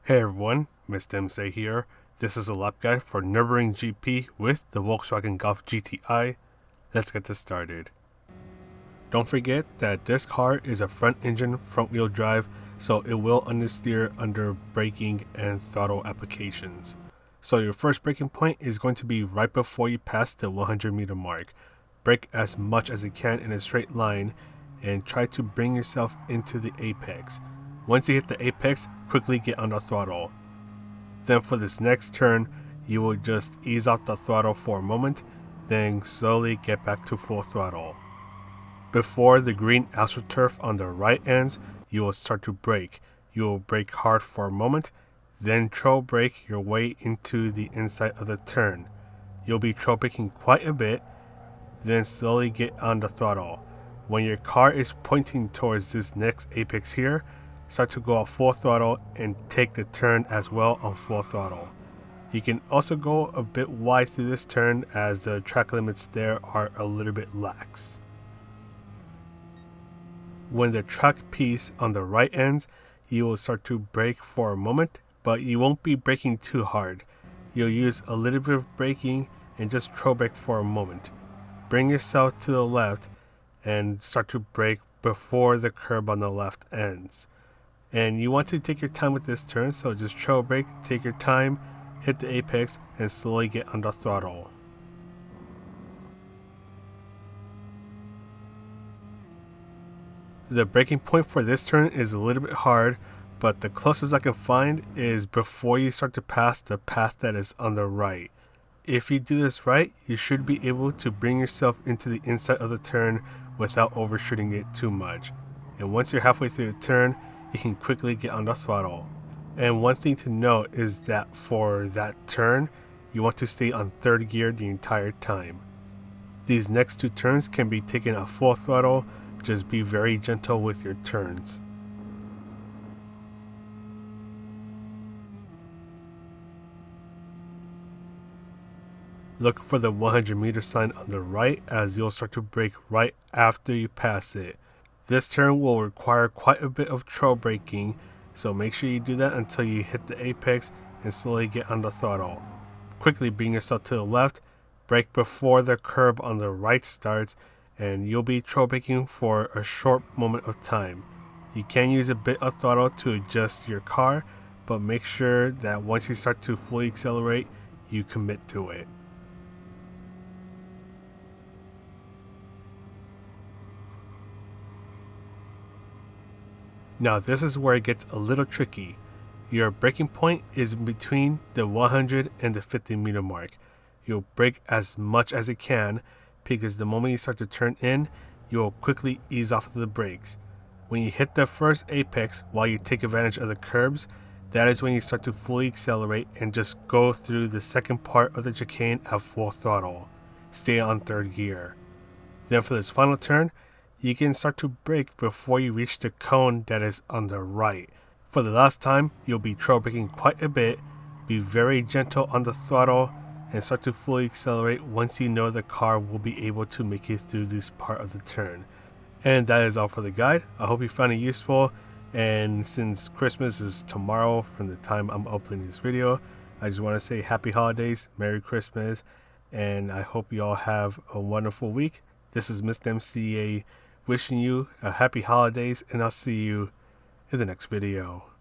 Hey everyone, Mr. MC here. This is a lap guide for Nurburgring GP with the Volkswagen Golf GTI. Let's get this started. Don't forget that this car is a front engine, front wheel drive, so it will understeer under braking and throttle applications. So your first braking point is going to be right before you pass the 100-meter mark. Brake as much as you can in a straight line and try to bring yourself into the apex. Once you hit the apex, quickly get on the throttle. Then for this next turn, you will just ease off the throttle for a moment, then slowly get back to full throttle. Before the green AstroTurf on the right ends, you will start to brake. You will brake hard for a moment, then trail brake your way into the inside of the turn. You'll be trail braking quite a bit, then slowly get on the throttle. When your car is pointing towards this next apex here, start to go off full throttle and take the turn as well on full throttle. You can also go a bit wide through this turn as the track limits there are a little bit lax. When the track piece on the right ends, you will start to brake for a moment, but you won't be braking too hard. You'll use a little bit of braking and just trail brake for a moment. Bring yourself to the left and start to brake before the curb on the left ends. And you want to take your time with this turn, so just trail brake, take your time, hit the apex, and slowly get on the throttle. The braking point for this turn is a little bit hard, but the closest I can find is before you start to pass the path that is on the right. If you do this right, you should be able to bring yourself into the inside of the turn without overshooting it too much. And once you're halfway through the turn, you can quickly get on the throttle. And one thing to note is that for that turn, you want to stay on third gear the entire time. These next two turns can be taken at full throttle, just be very gentle with your turns. Look for the 100-meter sign on the right as you'll start to brake right after you pass it. This turn will require quite a bit of trail braking, so make sure you do that until you hit the apex and slowly get on the throttle. Quickly bring yourself to the left, brake before the curb on the right starts, and you'll be trail braking for a short moment of time. You can use a bit of throttle to adjust your car, but make sure that once you start to fully accelerate, you commit to it. Now this is where it gets a little tricky. Your braking point is in between the 100 and the 50-meter mark. You'll brake as much as you can because the moment you start to turn in, you'll quickly ease off the brakes. When you hit the first apex while you take advantage of the curbs, that is when you start to fully accelerate and just go through the second part of the chicane at full throttle. Stay on third gear. Then for this final turn, you can start to brake before you reach the cone that is on the right. For the last time, you'll be trail braking quite a bit, be very gentle on the throttle, and start to fully accelerate once you know the car will be able to make it through this part of the turn. And that is all for the guide. I hope you found it useful, and since Christmas is tomorrow from the time I'm uploading this video, I just want to say happy holidays, Merry Christmas, and I hope you all have a wonderful week. This is Mr. MCA wishing you a happy holidays, and I'll see you in the next video.